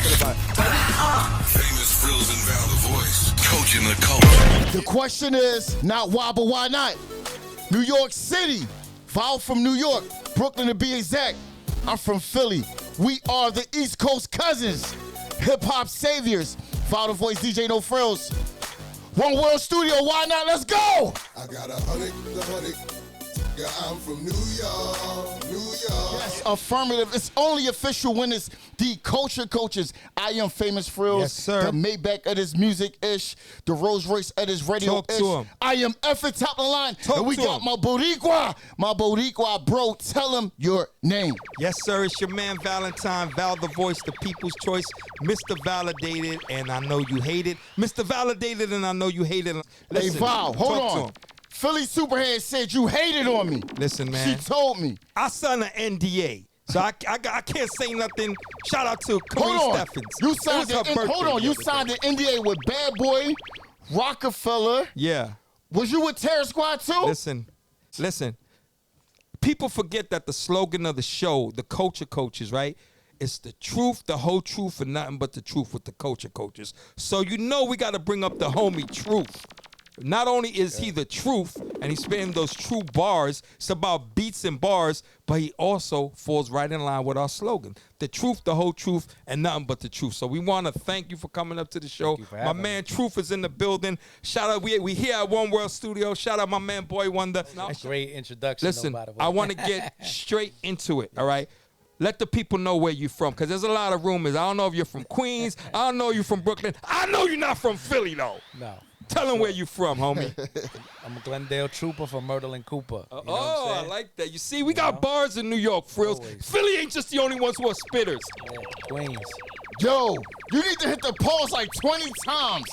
talking about. Famous Frills and Val the Voice, coaching the culture. The question is not why, but why not? New York City. Val from New York. Brooklyn to be exact. I'm from Philly. We are the East Coast cousins. Hip-hop saviors. Val the Voice, DJ No Frills. One World Studio, why not? Let's go! I got a hundred. Yeah, I'm from New York, New York. Yes, affirmative. It's only official when it's the culture coaches. I am Famous Frills. Yes, sir. The Maybach of this music-ish. The Rolls Royce of this radio-ish. Talk to him. I am effing top of the line. Talk and we to got him. my Boricua bro. Tell him your name. Yes, sir. It's your man Valentine, Val the Voice, the people's choice, Mr. Validated, and I know you hate it. Mr. Validated, and I know you hate it. Listen, Hey, Val, hold talk to on. him. Philly Superhead said you hated on me. Listen, man. She told me. I signed an NDA, so I can't say nothing. Shout out to Kareem Hold on. Steffens. You It signed was the, her birthday hold on. the You other signed day. the NDA with Bad Boy, Rockefeller. Yeah. Was you with Terror Squad too? Listen. People forget that the slogan of the show, the culture coaches, right? It's the truth, the whole truth, and nothing but the truth with the culture coaches. So you know we got to bring up the homie Truth. Not only is he the truth, and he's spitting those true bars, it's about beats and bars, but he also falls right in line with our slogan. The truth, the whole truth, and nothing but the truth. So we want to thank you for coming up to the show. My man Truth is in the building. Shout out, we here at One World Studio. Shout out my man Boy Wonder. A great introduction. Listen, though, by the way. I want to get straight into it, all right? Let the people know where you're from, because there's a lot of rumors. I don't know if you're from Queens. I don't know if you're from Brooklyn. I know you're not from Philly, though. No. Tell them where you from, homie. I'm a Glendale trooper from Myrtle and Cooper. You know what I'm I saying? like that. You see, we got bars in New York, Frills. Always. Philly ain't just the only ones who are spitters. Yeah, Queens. Yo, you need to hit the pause like 20 times.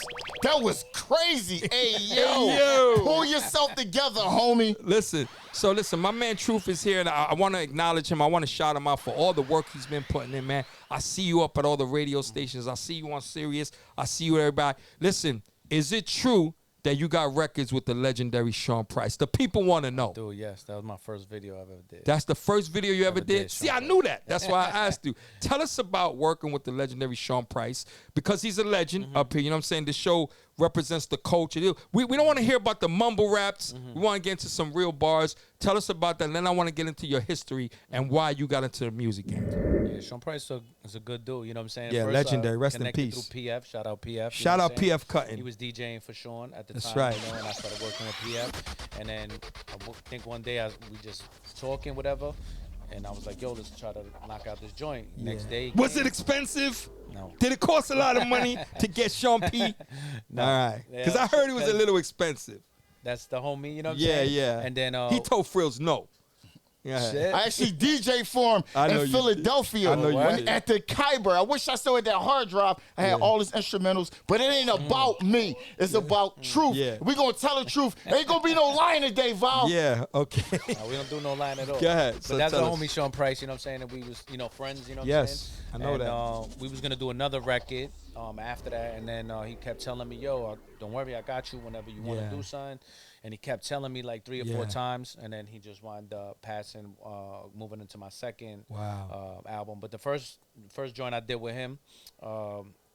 That was crazy. Hey, yo. Pull yourself together, homie. Listen, my man Truth is here, and I want to acknowledge him. I want to shout him out for all the work he's been putting in, man. I see you up at all the radio stations. I see you on Sirius. I see you with everybody. Listen, is it true that you got records with the legendary Sean Price? The people want to know. Dude, yes, that was my first video I ever did. That's the first video you ever did? did, See, Sean I knew that. That's why I asked you. Tell us about working with the legendary Sean Price, because he's a legend up here. You know what I'm saying? The show represents the culture. We don't want to hear about the mumble raps. We want to get into some real bars. Tell us about that. And then I want to get into your history and why you got into the music game. Yeah, Sean Price is a good dude. You know what I'm saying? Yeah, First, legendary. Rest in connected peace. Through PF. Shout out PF. you Shout know out what I'm saying? PF Cutting. He was DJing for Sean at the That's time. right. You know, and I started working with PF. And then think one day we just talking, whatever. And I was like, yo, let's try to knock out this joint. Next day. Was came. it expensive? No. Did it cost a lot of money to get Sean P? No. All right. Because Yeah, I heard it was a little expensive. That's the homie, you know what I'm Yeah, saying? yeah. And then He told Frills no. Yeah. shit. I actually DJ for him I know you in did. Philadelphia I know you did. at the Kyber. I wish I still had that hard drive. I had all his instrumentals, but it ain't about me. It's about truth. Yeah. We gonna tell the truth. Ain't gonna be no lying today, Val. Yeah, okay. We don't do no line at all. Go ahead. But So that's the tell us. homie Sean Price, you know what I'm saying? And we was, friends, you know what Yes, I'm saying? I know and, we was going to do another record after that. And then he kept telling me, yo, don't worry, I got you whenever you want to Yeah. do something. And he kept telling me like 3 or 4 Yeah. times. And then he just wound up passing, moving into my second album. But the first joint I did with him,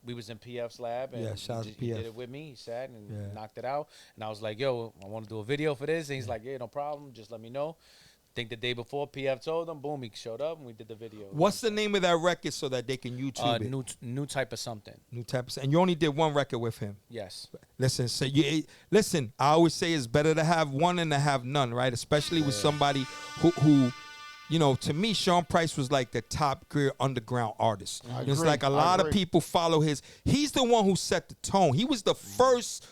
we was in PF's lab, and Yeah, shout out to he PF. did it with me. He sat and Yeah. knocked it out. And I was like, yo, I want to do a video for this. And he's like, yeah, no problem. Just let me know. Think the day before PF told him, boom, he showed up and we did the video. What's the name of that record so that they can YouTube it? New type of something. New type of, and you only did one record with him. Yes. Listen, so listen. I always say it's better to have one than to have none, right? Especially with somebody who, you know, to me, Sean Price was like the top career underground artist. It's agree. like a lot of people follow his. He's the one who set the tone. He was the first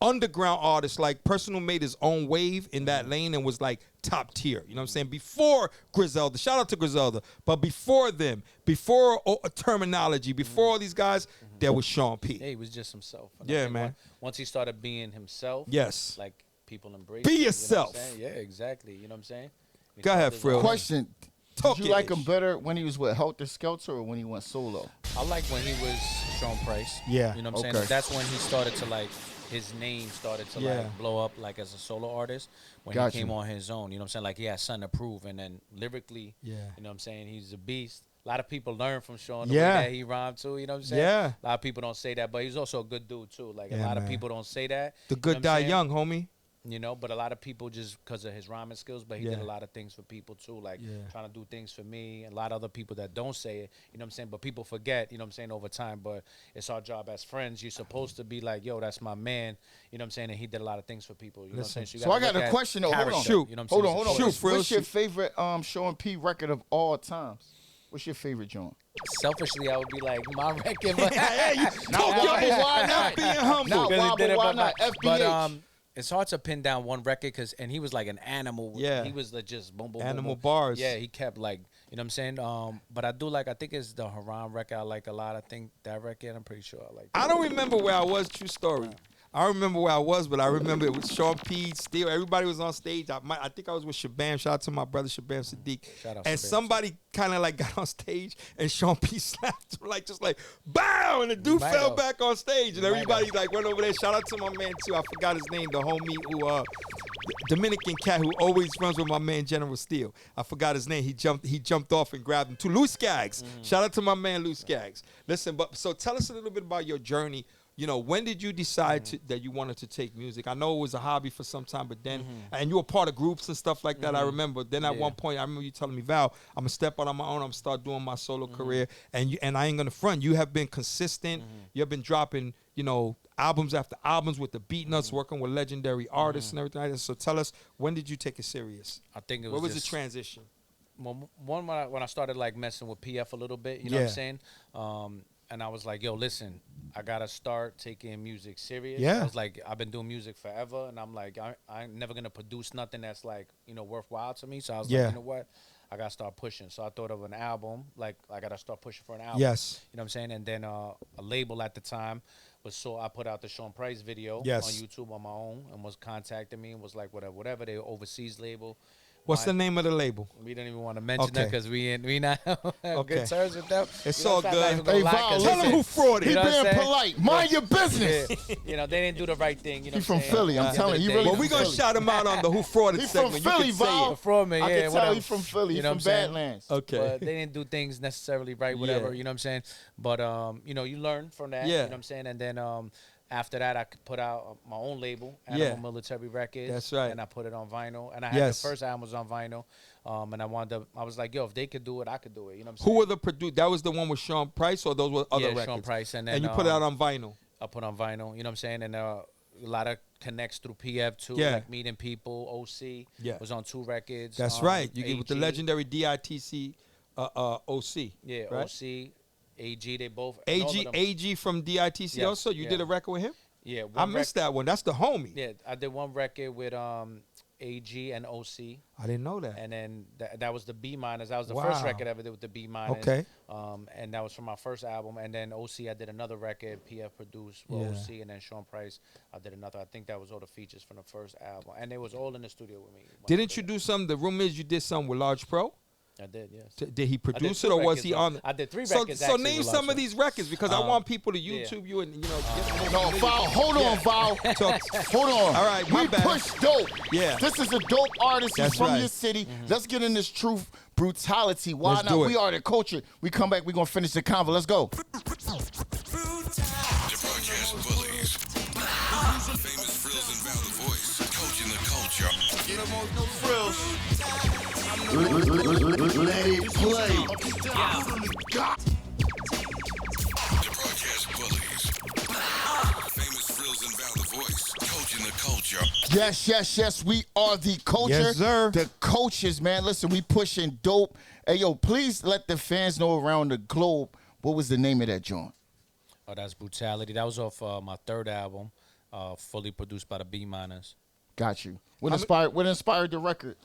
underground artist, like person who made his own wave in that lane and was like top tier. You know what I'm saying? Before Griselda, shout out to Griselda, but before them, before Terminology, before all these guys, there was Sean P. Yeah, he was just himself. And Yeah, I think man. Once he started being himself, Yes. like people embrace Be him, you know what I'm yourself. saying? Yeah, exactly. You know what I'm saying? He Go ahead, felt his Frill. own- Question. Talk Did you like it. him better when he was with Helter Skelter or when he went solo? I like when he was Sean Price. Yeah. You know what I'm Okay. saying? That's when he started to like, his name started to Yeah. like blow up like as a solo artist when Gotcha. he came on his own. You know what I'm saying? Like he had something to prove, and then lyrically, Yeah. you know what I'm saying? He's a beast. A lot of people learn from Sean the Yeah. way that he rhymed too. You know what I'm saying? Yeah. A lot of people don't say that, but he's also a good dude too. Like a Yeah, lot of man. people don't say that. The you know good what I'm die saying? young, homie. You know, but a lot of people just because of his rhyming skills, but he did Yeah. a lot of things for people too, like Yeah. trying to do things for me. And a lot of other people that don't say it, you know what I'm saying? But people forget, you know what I'm saying, over time. But it's our job as friends. You're supposed to be like, yo, that's my man, you know what I'm saying? And he did a lot of things for people. You know what I'm saying? Listen. So I gotta got look a at question though. Hold on. character, Shoot. You know what I'm Hold saying? on, hold on. Shoot, Frill, What's your shoot. favorite Sean P record of all times? What's your favorite joint? Selfishly, I would be like, my record. But Hey, you Not talk your wobble, why not? being humble. Not Really wobble, did it, why but not? FBH. it's hard to pin down one record and he was like an animal. Yeah. He was like just boom, boom, boom, Animal boom. bars. Yeah, he kept like, you know what I'm saying? But I think it's the Haram record I like a lot. I think that record, I'm pretty sure I like that. I don't remember where I was. True story. I remember where I was, but I remember it was Sean P. Still, everybody was on stage. I think I was with Shabam. Shout out to my brother Shabam Sadiq. Shout out And Shabam. somebody kind of like got on stage, and Sean P. slapped him like just like bow, and the dude might fell have. back on stage, and might everybody have. like went over there. Shout out to my man too. I forgot his name. The homie who Dominican cat who always runs with my man General Steele. I forgot his name. He jumped off and grabbed him too. Lou Skaggs. Shout out to my man Lou Skaggs. Listen, but so tell us a little bit about your journey. You know, when did you decide that you wanted to take music? I know it was a hobby for some time, but then, and you were part of groups and stuff like that, I remember. Then at one point, I remember you telling me, Val, I'm going to step out on my own. I'm going to start doing my solo career. And I ain't going to front. You have been consistent. You have been dropping, you know, albums after albums with the Beat Nuts, working with legendary artists and everything like that. So tell us, when did you take it serious? I think it was What was the just, transition? well, one when I started like messing with PF a little bit, you know what I'm saying? And I was like, yo, listen, I gotta start taking music serious. Yeah. I was like, I've been doing music forever, and I'm like, I'm never gonna produce nothing that's like, you know, worthwhile to me. So I was Yeah. like, you know what? I gotta start pushing. So I thought of an album, like I gotta start pushing for an album. Yes. You know what I'm saying? And then a label at the time was, so I put out the Sean Price video Yes. on YouTube on my own, and was contacting me and was like, whatever, they overseas label. What's the name of the label? We don't even want to mention that Okay. because we not on Okay. good terms with them. It's You know, all I'm not even good. gonna Hey, lie, Val, 'cause Tell listen. them who fraud He is. know what I'm being saying? polite. Mind your business. yeah, you know, they didn't do the right thing. You know He what from I'm saying? Philly. I'm At the telling end you, of the really day, Well, we're going to shout him out on the Who Frauded He from segment. Philly, you can say Val. it. From me, I yeah, can tell whatever. he from Philly. You He know from what I'm saying? Badlands. Okay. But they didn't do things necessarily right, whatever. Yeah. You know what I'm saying? But you know, you learn from that. Yeah. You know what I'm saying? And then after that, I could put out my own label, Animal Yeah. Military Records. That's right. And I put it on vinyl. And I had Yes. the first album was on vinyl. And I was like, yo, if they could do it, I could do it. You know what I'm Who saying? were the producers? That was the one with Sean Price, or those were other records? Sean Price. And then And you put it out on vinyl. I put on vinyl, you know what I'm saying? And a lot of connects through PF too, Yeah. like meeting people. OC Yeah. was on 2 records. That's right. You get with the AG, legendary DITC OC. Yeah, right? OC, AG, they both. and all of AG them- AG from DITC Yes, also. You yeah. did a record with him? Yeah, I missed that one. That's the homie. Yeah, I did one record with AG and OC, I didn't know that. and then that was the B minus. That was the Wow. first record I ever did with the B minus. Okay. And that was from my first album. And then OC, I did another record. PF produced with Yeah. OC, and then Sean Price, I did another. I think that was all the features from the first album, and they was all in the studio with me. when I Didn't did you it. do some? The rumor is you did some with Large Pro. I did, yes. Did he I did produce 2 it, or was records, he though. on? I did 3 So, records. so actually, name with some Large of these records because I want people to YouTube you and No, Val, hold on, Val. Hold on. All right, my we bad. push dope. Yeah. This is a dope artist. He's That's from right. your city. Let's get in this truth, brutality. Why Let's not? do it. We are the culture. We come back. We're going to finish the convo. Let's go. The broadcast bullies. Famous Frills and Val the Voice. Coaching the culture. Get them on no frills. Let it play. The broadcast bullies. Famous Frills and Val the Voice. Coaching the culture. Yes, yes, yes. We are the culture. Yes, sir. The coaches, man. Listen, we pushing dope. Hey, yo, please let the fans know around the globe what was the name of that joint. Oh, that's Brutality. That was off my 3rd album, fully produced by the B minus. Got you. What inspired the record?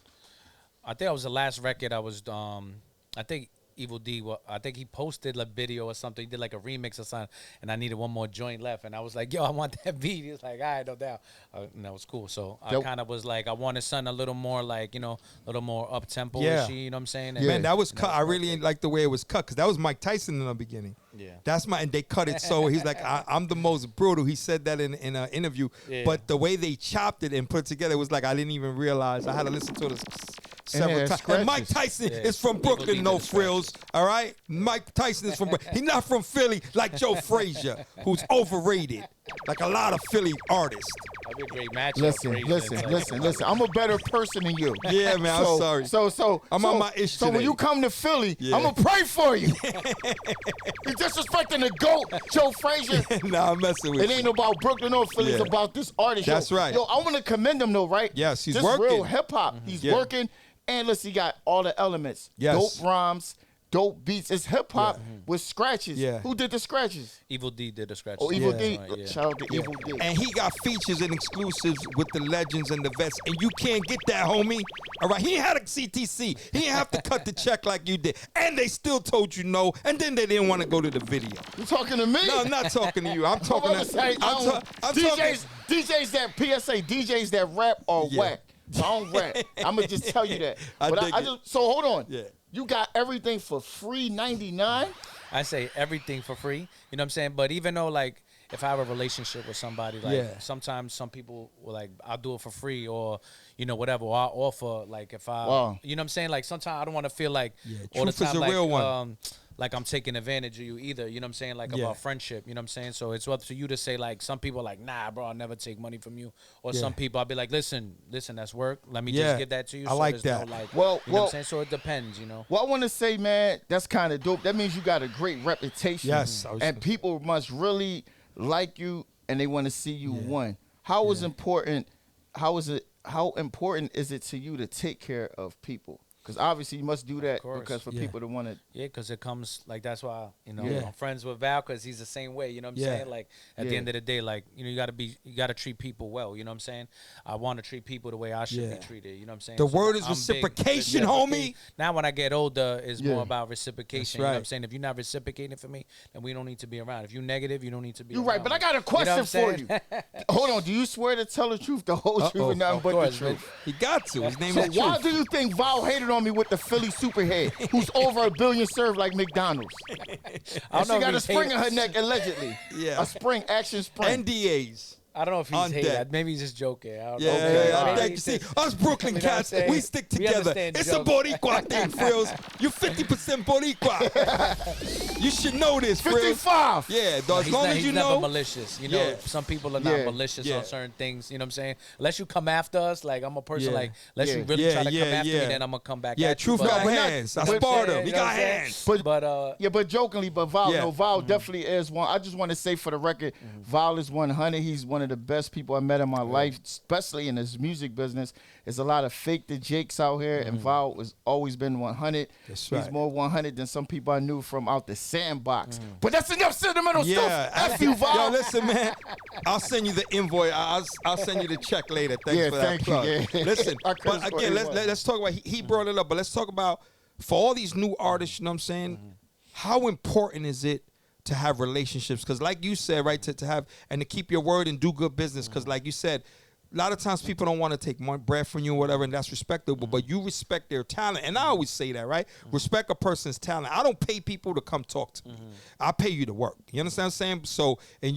I think that was the last record I was. I think Evil D. I think he posted a video or something. He did like a remix or something, and I needed one more joint left. And I was like, "Yo, I want that beat." He was like, "All right, no doubt." And that was cool. So I Yep. kind of was like, I wanted something a little more like, you know, a little more up tempo. Yeah. You know what I'm saying? Yeah. Man, that was cut. I really perfect. ain't like the way it was cut because that was Mike Tyson in the beginning. Yeah. That's and they cut it so he's like, I'm the most brutal. He said that in an interview. Yeah. But the way they chopped it and put it together, it was like I didn't even realize. I had to listen to it several has times. And Mike scratches. Tyson Yeah. is from Evil Brooklyn, D no did the scratches. frills. All right, Mike Tyson is from. He's not from Philly like Joe Frazier, who's overrated, like a lot of Philly artists. That'd be a great matchup. Listen, Frazier listen, and listen, listen. I'm a better person than you. Yeah, man. I'm sorry. So I'm on my ish So when today. you come to Philly, Yeah. I'm gonna pray for you. You disrespecting the GOAT, Joe Frazier. Nah, I'm messing with It you. ain't about Brooklyn or Philly. It's Yeah. about this artist. That's yo. right. Yo, I want to commend him though, right? Yes, he's Just real working. hip hop. He's Yeah. working, and listen, he got all the elements. Yes. Dope rhymes, dope beats. It's hip hop with scratches. Yeah. Who did the scratches? Evil D did the scratches. Oh, Evil Yeah. D. Right, yeah. Shout out to Evil D. And he got features and exclusives with the legends and the vets, and you can't get that, homie. All right, he had a CTC. He didn't have to cut the check like you did, and they still told you no, and then they didn't want to go to the video. You talking to me? No, I'm not talking to you. I'm talking I'm to. say, I'm DJs, DJs that PSA, DJs that rap are Yeah. whack. So I don't rap. I'm gonna just tell you that. I But dig I it. just so hold on. Yeah. You got everything for free 99. I say everything for free. You know what I'm saying? But even though like if I have a relationship with somebody, like Yeah. sometimes some people will like I'll do it for free or you know whatever. Or I'll offer like if I Wow. you know what I'm saying? Like sometimes I don't want to feel like Yeah, all the truth is time a like real one. like I'm taking advantage of you either. You know what I'm saying? Like Yeah. about friendship. You know what I'm saying? So it's up to you to say like some people are like nah, bro, I'll never take money from you. Or Yeah. some people I'll be like, listen, that's work. Let me Yeah. just give that to you. I so like there's that. No, like, Well- you know what well- I'm saying? So it depends. You know. Well, I want to say, man, that's kind of dope. That means you got a great reputation. Yes, I was and gonna- people must really like you, and they want to see you win. How is important? How is it? How important is it to you to take care of people? Because obviously you must do that course. because for Yeah. people to want to. Yeah, because it comes like that's why Yeah. I'm friends with Val because he's the same way. You know what I'm Yeah. saying? Like at the Yeah. end of the day, like you gotta treat people well. You know what I'm saying? I want to treat people the way I should Yeah. be treated. You know what I'm saying? The word is I'm big. reciprocation, homie. Now when I get older, it's Yeah. more about reciprocation. That's You know what right. I'm saying? If you're not reciprocating for me, then we don't need to be around. If you're negative, you don't need to be. You're right, around but I me. got a You know question what I'm for saying? you. Hold on, do you swear to tell the truth, the whole truth, Uh-oh. and nothing Of but course, the man. truth? He got to. His name So is why Truth. do you think Val hated on me with the Philly superhead, who's over $1 billion served like McDonald's? I And don't she know if got a he's spring in her hating- neck, allegedly. Yeah. A spring, action spring. NDAs. I don't know if he's On hating. deck. Maybe he's just joking. I don't Yeah, know. yeah, Okay, yeah. all right. Thank you. See, us Brooklyn You know what I'm cats, saying? we stick We together. understand It's jokes. a Boricua thing, Frills. You 50% Boricua. You should know this, Frills. 55. Yeah, though, as He's long not- as he's you never know. malicious. You know, Yeah. some people are not Yeah. malicious Yeah. on certain things. You know what I'm saying? Unless you come after us, like I'm a person, Yeah. like unless you Yeah. really Yeah, try to yeah, come after yeah. me, then I'm gonna come back. Yeah, at Truth you. got but not- hands. I but- sparred him. You He know got what I'm saying? hands. But yeah, but jokingly, but Val, Yeah. no, Val definitely is one. I just want to say for the record, Val is 100. He's one of the best people I met in my life, especially in this music business. There's a lot of fake the Jakes out here, and Val has always been 100. That's He's right. more 100 than some people I knew from out the sandbox. But that's enough sentimental Yeah. stuff. F you, Val. Yo, listen, man. I'll send you the invoice. I'll send you the check later. Thanks Yeah, for that thank you, plug. yeah. Listen, I could've but sworn again, he was. let's talk about. He brought it up, but let's talk about for all these new artists. You know what I'm saying? How important is it to have relationships? Because, like you said, right, to have and to keep your word and do good business. Because, like you said, a lot of times people don't want to take money, bread from you or whatever, and that's respectable. But you respect their talent, and I always say that, right? Respect a person's talent. I don't pay people to come talk to me. I pay you to work. You understand what I'm saying? So in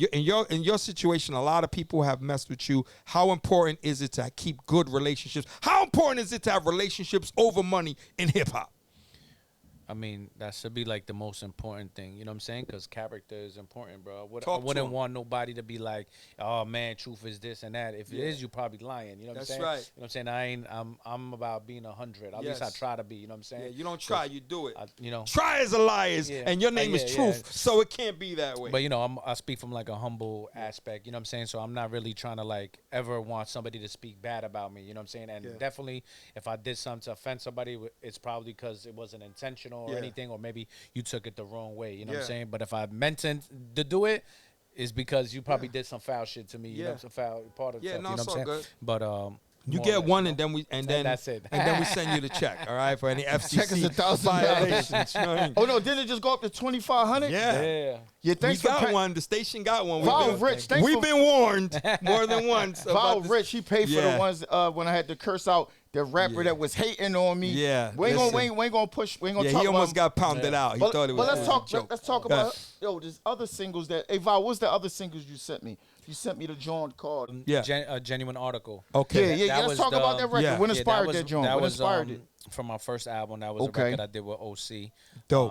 your situation, a lot of people have messed with you. How important is it to keep good relationships? How important is it to have relationships over money in hip hop? I mean, that should be like the most important thing. You know what I'm saying? Because character is important, bro. I Talk to wouldn't him. want nobody to be like, "Oh man, truth is this and that." If it Yeah. is, you probably lying. You know what That's I'm saying? right. You know what I'm saying? I'm about being 100. At least I Yes. try to be. You know what I'm saying? Yeah, you don't try, you do it. You know. Try is a liar, Yeah. and your name is Yeah, Truth, yeah. so it can't be that way. But you know, I speak from like a humble aspect. You know what I'm saying? So I'm not really trying to like ever want somebody to speak bad about me. You know what I'm saying? And Yeah. definitely, if I did something to offend somebody, it's probably because it wasn't intentional or Yeah. anything, or maybe you took it the wrong way. You know what Yeah. I'm saying? But if I meant to do it, is because you probably did some foul shit to me. You Yeah. know, some foul part of Yeah, stuff. no, you know it's what I'm all saying? good. But You more or get less, one, you and know? then we that's it. and then we send you the check, all right, for any FCC Check is $1,000. violations. You know what I mean? Oh no, didn't it just go up to 2,500? Yeah. Yeah. Yeah, We thanks for got pay- one. The station got one. Val We've been, Rich, thanks we've for- been warned more than once. Val about this. Rich, he paid for Yeah. the ones when I had to curse out the rapper Yeah. that was hating on me. Yeah, we ain't gonna listen. we ain't gonna push. We ain't gonna Yeah, talk he about. almost got pounded out. He But, thought it was but let's a talk. joke. Let's talk about there's other singles that. Hey Val, what's the other singles you sent me? You sent me the joint called. Yeah. A genuine article. Okay. Yeah, That let's was talk about that record. yeah. What Yeah, inspired that joint? that What was, inspired it? from my first album. That was Okay. a record I did with OC. Dope.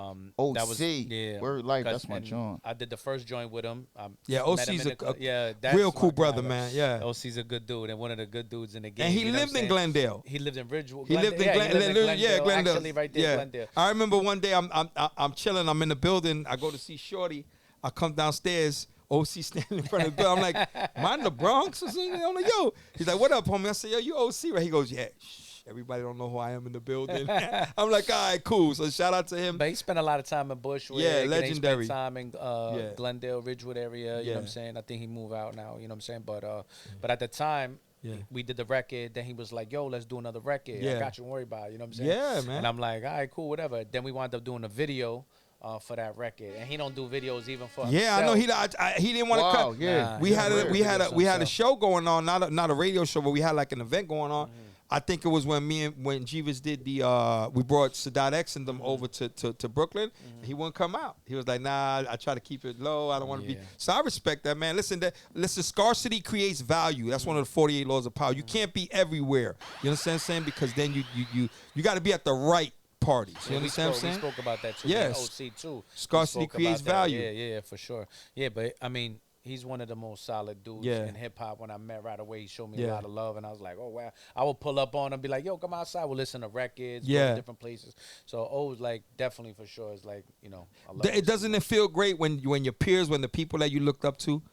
That was, OC. yeah. Word Life, 'Cause- that's my and joint. I did the first joint with him. Yeah, met OC's him in the a club. Yeah, that's real my cool guy, brother, though. man. Yeah. OC's a good dude and one of the good dudes in the game. And he you know lived what I'm in saying? Glendale. He lived in Ridgewood. He lived in yeah, Glendale. Yeah, Glendale. Actually, right there, Yeah. Glendale. I remember one day I'm chilling. I'm in the building. I go to see Shorty. I come downstairs. OC standing in front of the building. I'm like, mine the Bronx or something? I'm like, yo. He's like, what up, homie? I said, yo, you OC, right? He goes, yeah. Shh, everybody don't know who I am in the building. I'm like, all right, cool. So shout out to him. But he spent a lot of time in Bushwick. Yeah, and legendary. He spent time in Glendale, Ridgewood area. You know what I'm Yeah. saying? I think he moved out now. You know what I'm saying? But at the time, Yeah. we did the record. Then he was like, yo, let's do another record. Yeah. I got you, don't worry about it. You know what I'm saying? Yeah, man. And I'm like, all right, cool, whatever. Then we wound up doing a video for that record. And he don't do videos even for Yeah, I know himself. he didn't want to Wow, cut. yeah. Nah, We he had don't a do we had a videos we had a himself. show going on, not a radio show, but we had like an event going on. I think it was when when Jeeves did the we brought Sadat X and them over to Brooklyn. He wouldn't come out. He was like, nah, I try to keep it low. I don't want to be. Yeah. So I respect that, man. Listen, scarcity creates value. That's one of the 48 laws of power. You can't be everywhere. You understand what I'm saying? Because then you got to be at the right parties. You Yeah, understand what I'm saying? We spoke about that too. Yes. Me and OC too. Scarcity We spoke creates about that. value. Yeah, for sure. Yeah, but I mean, he's one of the most solid dudes Yeah. in hip hop. When I met right away, he showed me Yeah. a lot of love, and I was like, oh wow. I would pull up on him, and be like, yo, come outside. We'll listen to records, go Yeah. to different places. So was like definitely for sure. It's like I love It doesn't it feel great when your peers, when the people that you looked up to,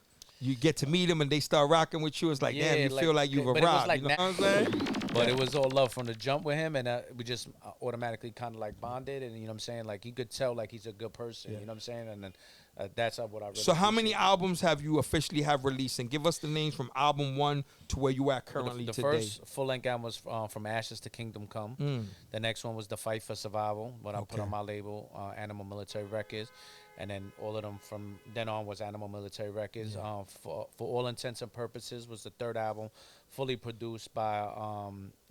you get to meet them and they start rocking with you. It's like, Yeah, damn, you like- feel like you've but it was arrived. like You know what I'm saying? But it was all love from the jump with him, and we just automatically kind of like bonded, and you know what I'm saying? Like you could tell like he's a good person, you know what I'm saying? And then that's what I really So how many appreciate. albums have you officially have released? And give us the names from album 1 to where you at The currently today. first full-length album was From Ashes to Kingdom Come. The next one was The Fight for Survival, what I put Okay. on my label, Animal Military Records. And then all of them from then on was Animal Military Records. For all intents and purposes was the third album, fully produced by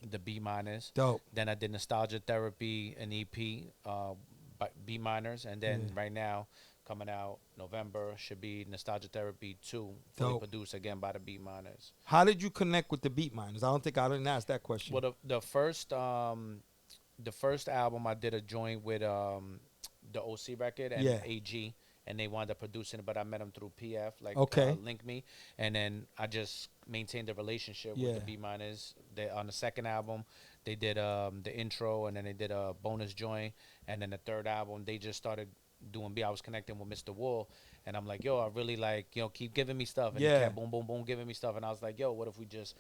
the B Miners. Dope. Then I did Nostalgia Therapy, an EP by B Miners. And then right now, coming out November, should be Nostalgia Therapy 2, fully Dope. produced again by the B Miners. How did you connect with the Beat Miners? I didn't ask that question. Well, the first album I did a joint with the OC record and Yeah. AG, and they wound up producing it, but I met them through PF, like Okay. Link Me, and then I just maintained the relationship Yeah. with the B Miners. They on the second album, they did the intro, and then they did a bonus joint, and then the third album they just started doing B. I was connecting with Mr. Wool, and I'm like, yo, I really like, keep giving me stuff, and he Yeah. kept boom, boom, boom, giving me stuff, and I was like, yo, what if we just,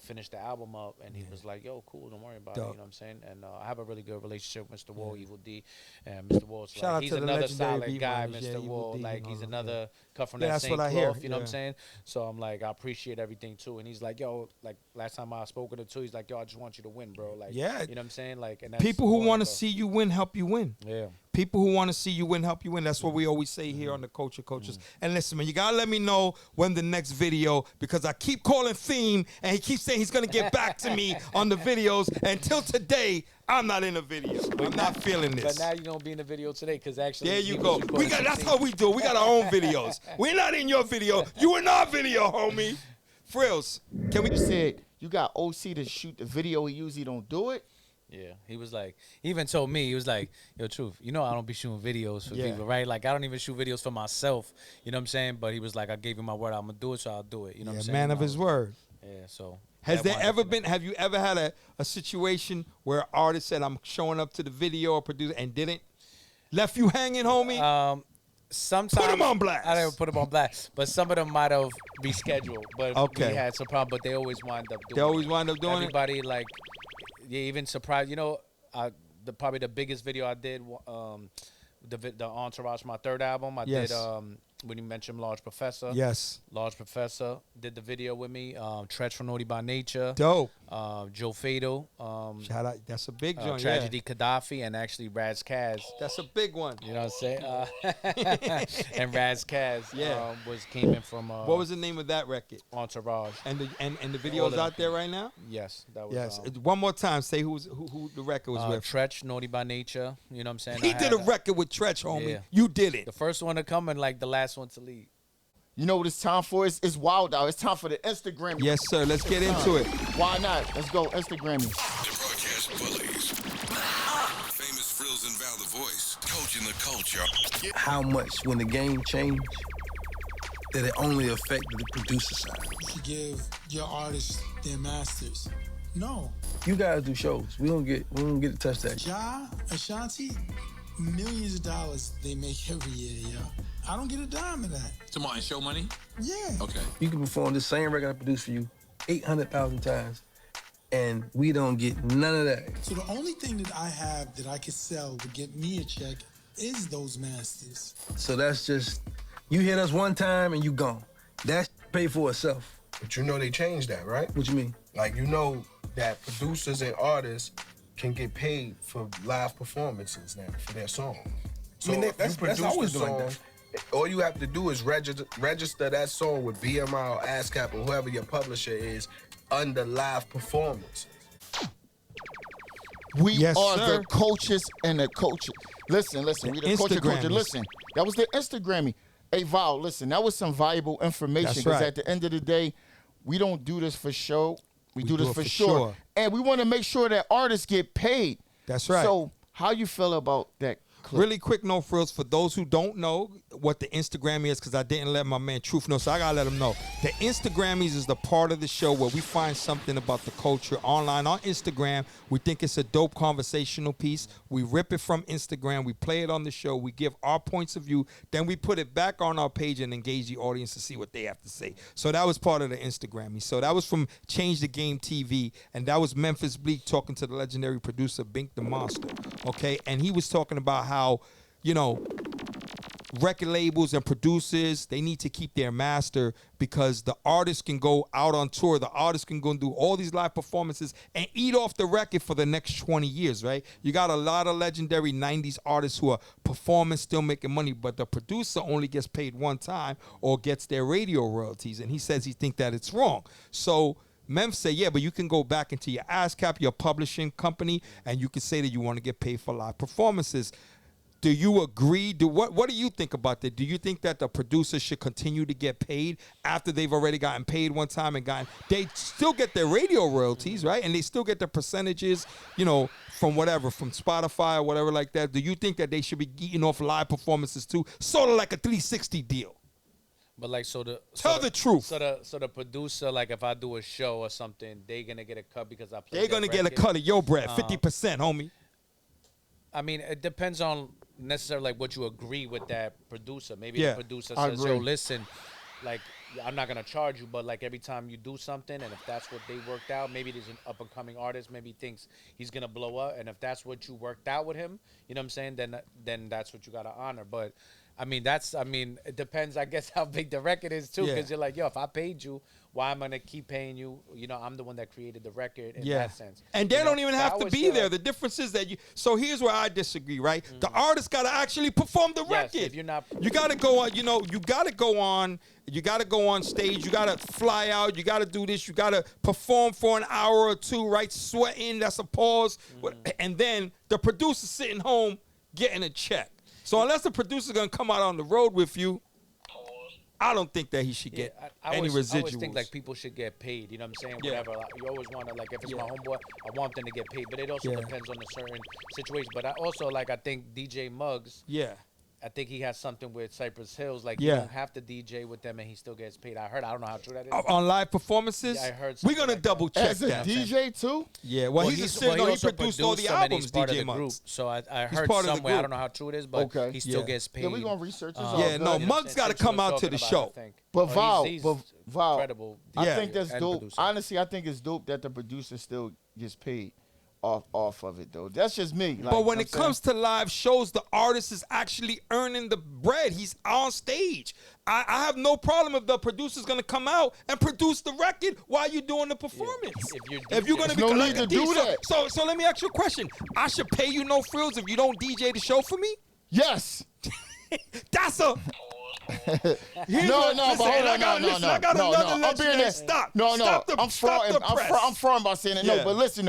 finish the album up? And he was like, yo, cool, don't worry about it, you Dope. know what I'm saying? And I have a really good relationship with Mr. Wool, Evil D, and Mr. Wool's Shout out like, he's to the another legendary solid beat guy, miners, Mr. yeah, Evil Wool, D like and he's all them, another cut from Yeah, that that's same what I hear, cloth, you know what I'm yeah. saying? So I'm like, I appreciate everything too, and he's like, yo, like last time I spoke with him too, he's like, yo, I just want you to win, bro, like, Yeah. you know what I'm saying? Like, and that's People who important, want to bro. see you win, help you win. Yeah. People who want to see you win, help you win. That's what we always say here on the Culture Coaches. And listen, man, you gotta let me know when the next video, because I keep calling Theme, and he keeps saying he's gonna get back to me on the videos. Until today, I'm not in a video. I'm not feeling But this. now you're gonna be in the video today, because actually, There you he go. was recording That's 16. how we do it. We got our own videos. We're not in your video. You in our video, homie. Frills, can we? You said you got OC to shoot the video. He usually don't do it. Yeah, he was like, he even told me, he was like, yo, Truth, I don't be shooting videos for Yeah. people, right? Like, I don't even shoot videos for myself, you know what I'm saying? But he was like, I gave him my word, I'm gonna do it, so I'll do it, you know what I'm saying? Man of I his was- word. Yeah, so. Have you ever had a situation where an artist said, I'm showing up to the video or producer and didn't? Left you hanging, homie? Sometimes Put 'em on blast. I didn't put them on blast, but some of them might have rescheduled. But Okay. we had some problem. But they always wind up doing. They always wind up doing it? Everybody like, yeah, even surprised. Probably the biggest video I did, the Entourage, my third album. I Yes. did when you mentioned Large Professor. Yes. Large Professor did the video with me. Tretch from Naughty by Nature. Dope. Joe Fatal. Shout out. That's a big joint. Tragedy Yeah. Gaddafi, and actually Raz Kaz. That's a big one. You know what I'm saying? And Raz Kaz Yeah. came in from What was the name of that record? Entourage. And the All video's of out there right now? Yes, that was Yes. One more time. Say who the record was with. Tretch, Naughty by Nature. You know what I'm saying? He I did had, a record with Tretch, homie. Yeah. You did it. the first one to come and like the last one to leave. You know what it's time for? It's wild out. It's time for the Instagram. Yes, sir. Let's get into it. Why not? Let's go Instagram me. The broadcast bullies. the voice, coaching the culture. How much when the game changed did it only affect the producer side? To give your artists their masters. No. You guys do shows. We don't get to touch that. Ja, Ashanti, millions of dollars they make every year, yo. I don't get a dime of that. Tomorrow, show money? Yeah. Okay. You can perform the same record I produced for you 800,000 times, and we don't get none of that. So the only thing that I have that I could sell to get me a check is those masters. So that's just, you hit us one time and you gone. That's paid for itself. But you know they changed that, right? What you mean? Like, you know that producers and artists can get paid for live performances now for their song. So I mean, if you produce always the been like song, that. all you have to do is register that song with BMI or ASCAP or whoever your publisher is under live performance. We Yes, are sir. the coaches and the coaches. Listen, we the coaches. Instagrammies. Listen, that was the Instagrammy. Hey, Val, listen, that was some valuable information. That's Because right. at the end of the day, we don't do this for show. We do this it for for sure. sure. And we want to make sure that artists get paid. That's right. So how you feel about that clip? Really quick note, Frills, for those who don't know what the Instagrammy is, because I didn't let my man Truth know, so I gotta let him know. The Instagrammies is the part of the show where we find something about the culture online on Instagram. We think it's a dope conversational piece. We rip it from Instagram. We play it on the show. We give our points of view. Then we put it back on our page and engage the audience to see what they have to say. So that was part of the Instagrammy. So that was from Change the Game TV, and that was Memphis Bleak talking to the legendary producer Bink the Monster. Okay, and he was talking about how, you know, record labels and producers, they need to keep their master because the artist can go out on tour. The artist can go and do all these live performances and eat off the record for the next 20 years, right? You got a lot of legendary 90s artists who are performing, still making money, but the producer only gets paid one time or gets their radio royalties. And he says he thinks that it's wrong. So Memphis say, yeah, but you can go back into your ASCAP, your publishing company, and you can say that you want to get paid for live performances. Do you agree? What do you think about that? Do you think that the producers should continue to get paid after they've already gotten paid one time and they still get their radio royalties, right? And they still get the percentages, you know, from whatever, from Spotify or whatever like that. Do you think that they should be eating off live performances too? Sort of like a 360 deal. But like, Tell the truth. So the producer, like, if I do a show or something, they gonna get a cut because I play. They're going to get a cut of your bread, 50%, homie. I mean, it depends on necessarily like what you agree with that producer. Maybe Yeah, the producer I says, agree. "Yo, listen, like I'm not gonna charge you, but like every time you do something, and if that's what they worked out, maybe there's an up and coming artist, maybe he thinks he's gonna blow up, and if that's what you worked out with him, you know what I'm saying? Then that's what you gotta honor. But I mean, it depends, I guess, how big the record is too, because you're like, yo, if I paid you, why am I gonna keep paying you? You know, I'm the one that created the record in that sense. And they You don't know, even but have I to would be say, there. like, The difference is that so here's where I disagree, right? The artist got to actually perform the Yes, record. if you're not- you got to go on, you got to go on stage. You got to fly out. You got to do this. You got to perform for an hour or two, right? Sweating, that's a pause. And then the producer sitting home getting a check. So unless the producer's going to come out on the road with you, I don't think that he should get any residuals. I always think like people should get paid. You know what I'm saying? Yeah. Whatever. Like, you always want to, like, if it's my homeboy, I want them to get paid. But it also depends on the certain situation. But I also, like, I think DJ Muggs, I think he has something with Cypress Hills. Like, you don't have to DJ with them and he still gets paid. I don't know how true that is. On live performances? Yeah, I heard We're something going to like double check As a that. DJ too? Yeah, well, he also produced all the them and albums, he's part of DJ the group. Muggs. So I He's heard part of the somewhere, I group. don't know how true it is, but Okay. he still Yeah. gets paid. Yeah, we're going to research this. Yeah, all no, good. You know what I'm Muggs saying? got to Since you come were out to talking the about it, show. I think. But Well, he's Val, incredible I Yeah. think that's and dope. producer. Honestly, I think it's dope that the producer still gets paid off of it, though. That's just me. Like, But when you know it comes to live shows, the artist is actually earning the bread. He's on stage. I have no problem if the producer's going to come out and produce the record while you're doing the performance. If you're going to be There's no like need a to do DJ. that. So let me ask you a question. I should pay you no frills if you don't DJ the show for me? Yes. That's a... Here's No, what- but listen, hold I on, got no. another I'm being legendary. there. Stop. No, Stop the, I'm stop the press. I'm fraud by saying it. Yeah. No, but listen,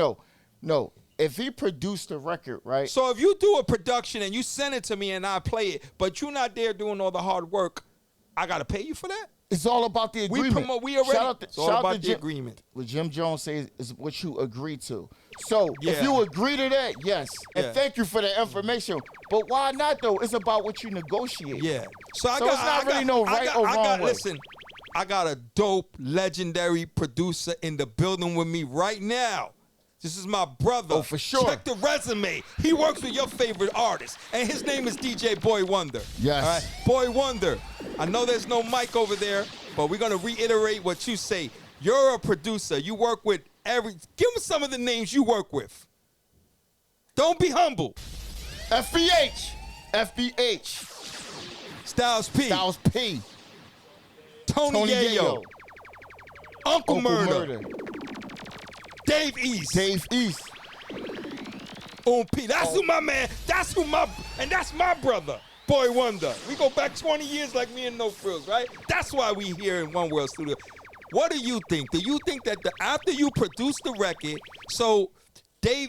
no. If he produced the record, right? So if you do a production and you send it to me and I play it, but you're not there doing all the hard work, I got to pay you for that? It's all about the agreement. We already. Shout out It's all shout out about to the Jim, agreement. What Jim Jones says is what you agree to. So Yeah. if you agree to that, yes. Yeah. And thank you for the information. But why not though? It's about what you negotiate. Yeah. So So it's not really no right or wrong way. Listen, I got a dope, legendary producer in the building with me right now. This is my brother. Oh, for sure. Check the resume. He works with your favorite artist, and his name is DJ Boy Wonder. Yes. All right, Boy Wonder. I know there's no mic over there, but we're gonna reiterate what you say. You're a producer. You work with Give me some of the names you work with. Don't be humble. FBH. Styles P. Styles P. Tony Yayo. Uncle Murder. Dave East. Dave East. P. That's who my man. That's my brother. Boy Wonder. We go back 20 years like me and No Frills, right? That's why we here in One World Studio. What do you think? Do you think that after you produce the record, so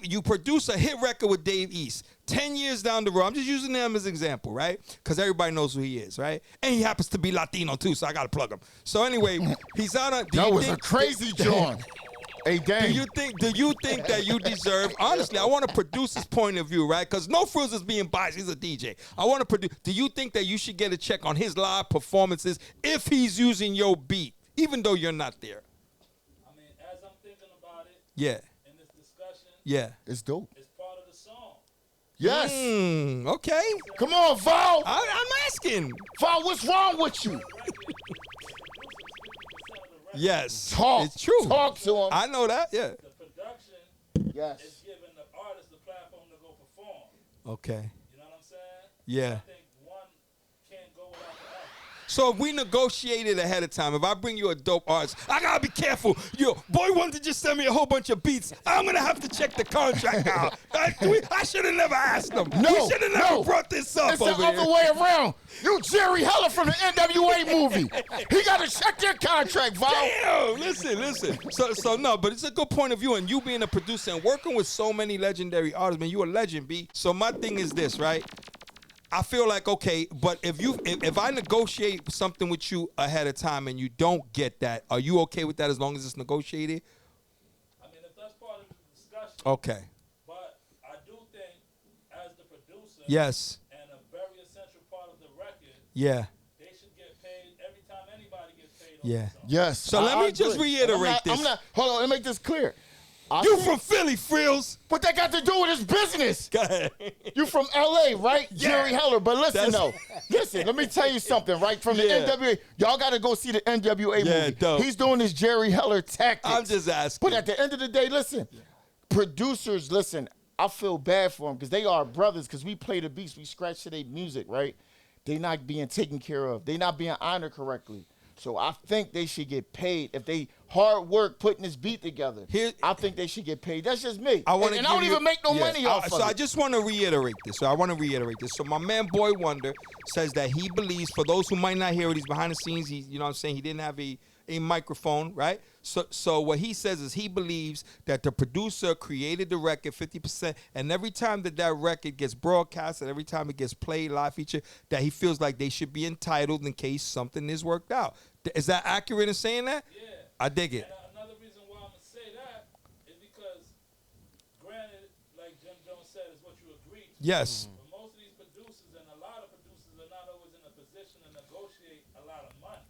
you produce a hit record with Dave East, 10 years down the road, I'm just using him as an example, right? Because everybody knows who he is, right? And he happens to be Latino too, so I got to plug him. So anyway, he's on a... That was a crazy joint. Hey, dang. Do you think that you deserve? Honestly, I want to produce his point of view, right? Because No Frills is being biased. He's a DJ. I want to produce. Do you think that you should get a check on his live performances if he's using your beat, even though you're not there? I mean, as I'm thinking about it, Yeah. in this discussion, Yeah. It's dope. it's part of the song. Yes. Okay. Come on, Val. I'm asking. Val, what's wrong with you? Yes. Talk. It's true. Talk to him. I know that. Yeah. The production Yes. is giving the artist the platform to go perform. Okay. You know what I'm saying? Yeah. I think one can't go without the other. So if we negotiated ahead of time, if I bring you a dope artist, I gotta be careful. Yo, Boy Wonder just send me a whole bunch of beats. I'm gonna have to check the contract out. I should have never asked them. No, we should have never no. brought this up It's the over other here. way around. You Jerry Heller from the NWA movie. He got to check your contract, Val. Damn, listen. So no, but it's a good point of view. And you being a producer and working with so many legendary artists, man, you a legend, B. So my thing is this, right? I feel like, okay, but if I negotiate something with you ahead of time and you don't get that, are you okay with that as long as it's negotiated? I mean, if that's part of the discussion. Okay. But I do think, as the producer, Yes. and a very essential part of the record, Yeah. they should get paid every time anybody gets paid on Yeah. the song. Yes. So let me just agree. reiterate I'm not, hold on, let me make this clear. You from Philly, Frills? What that got to do with his business? Go ahead. You from LA, right? Yeah. Jerry Heller. But listen, That's- though. Listen, let me tell you something, right? From the Yeah. NWA. Y'all got to go see the NWA Yeah, movie. dope. He's doing his Jerry Heller tactics. I'm just asking. But at the end of the day, listen. Producers, listen, I feel bad for them because they are brothers because we play the beats. We scratch to their music, right? They not being taken care of. They not being honored correctly. So I think they should get paid if they hard work putting this beat together. I think they should get paid. That's just me. I want and I don't even make no money off So of I it. just want to reiterate this. So my man Boy Wonder says that he believes, for those who might not hear it, he's behind the scenes. He, you know what I'm saying? He didn't have a microphone, right? So what he says is he believes that the producer created the record 50%, and every time that record gets broadcast and every time it gets played, live feature, that he feels like they should be entitled in case something is worked out. Is that accurate in saying that? Yeah. I dig it. And another reason why I'm going to say that is because, granted, like Jim Jones said, is what you agreed to. Yes. But most of these producers and a lot of producers are not always in a position to negotiate a lot of money.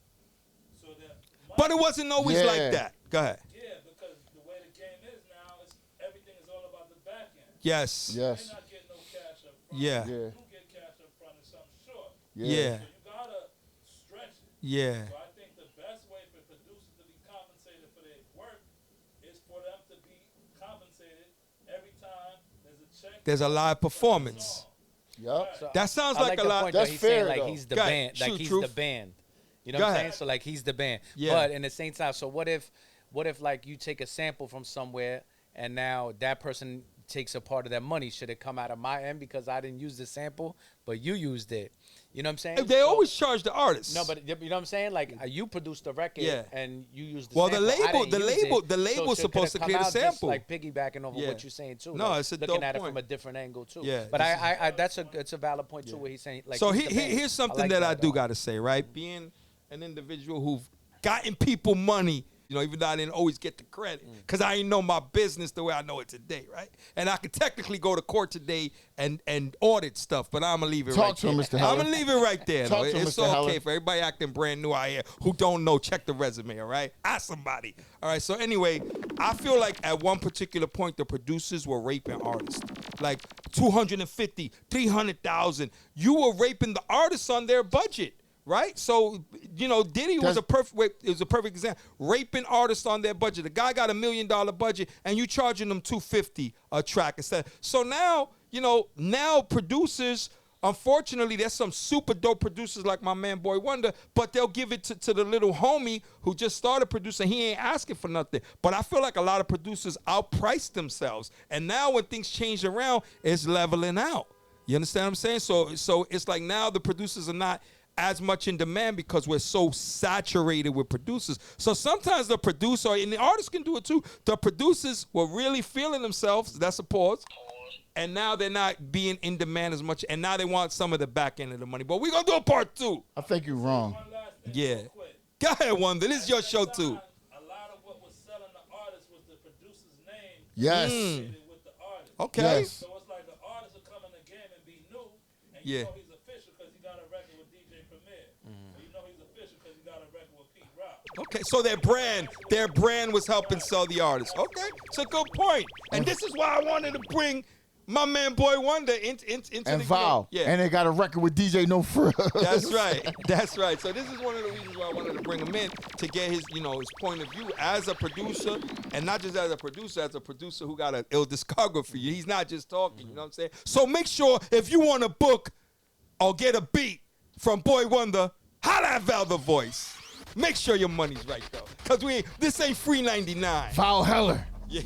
So that money, But it wasn't always Yeah. like that. Go ahead. yeah, because the way the game is now, everything is all about the back end. Yes. Yes. You're not getting no cash up front. Yeah. Yeah. You get cash up front if something's short. Yeah. So you got to stretch it. Yeah. So I think the best way for producers to be compensated for their work is for them to be compensated every time there's a check. There's a live performance. Yup. So That sounds I like a the lot. point That's that he's fair, saying, like though. he's the Go ahead. band, like Shoot, he's Truth. the band. You know Go what I'm ahead. saying? So like he's the band. Yeah. But in the same time, so what if like you take a sample from somewhere and now that person takes a part of that money? Should it come out of my end because I didn't use the sample, but you used it? You know what I'm saying? They So- always charge the artists. No, but you know what I'm saying? Like you produced the record Yeah. and you used the Well, the sample. I label- didn't the use label- it. the label's should- supposed could to it create come a out just, sample. like piggybacking over Yeah. what you're saying too. No, like, it's a looking dope at it point. from a different angle too. Yeah, But this I that's a valid point too. What he's saying. Like So he's the band. here's something like that I do though. got to say, right? Being an individual who've gotten people money. You know, even though I didn't always get the credit, because I didn't know my business the way I know it today, right? And I could technically go to court today and audit stuff, but I'm gonna leave it right there. Talk to him, Mr. Heller. I'm gonna leave it right there. Talk though. to him, It's Mr. okay Heller. for everybody acting brand new out here who don't know. Check the resume, all right? Ask somebody. All right. So anyway, I feel like at one particular point the producers were raping artists, like 250, 300,000. You were raping the artists on their budget. Right, so you know Diddy was a perfect example. Raping artists on their budget. The guy got $1 million budget, and you charging them $250 a track instead. So now producers. Unfortunately, there's some super dope producers like my man Boy Wonder, but they'll give it to the little homie who just started producing. He ain't asking for nothing. But I feel like a lot of producers outprice themselves, and now when things change around, it's leveling out. You understand what I'm saying? So it's like now the producers are not as much in demand because we're so saturated with producers. So sometimes the producer, and the artists can do it too, the producers were really feeling themselves, that's a pause, and now they're not being in demand as much, and now they want some of the back end of the money. But we're going to do a part 2. I think you're wrong. One last thing Yeah. real quick. Go ahead, Wonder. This is your show too. A lot of what was selling the artist was the producer's name Yes. associated with the artist. Okay. Yes. So it's like the artist will come in the game and be new, and Yeah. you know he's official because he got a record with DJ Premier. Or you know he's official because he got a record with Pete Rock. Okay, so their brand was helping sell the artist. Okay, it's a good point. And this is why I wanted to bring my man Boy Wonder into And the Val. game. Yeah. And they got a record with DJ No Frills. That's right. That's right. So this is one of the reasons why I wanted to bring him in to get his point of view as a producer, and not just as a producer who got an ill discography. He's not just talking. You know what I'm saying? So make sure if you want a book or get a beat from Boy Wonder, holla at Val the Voice. Make sure your money's right though, cause this ain't free 99. Val Heller. Yeah.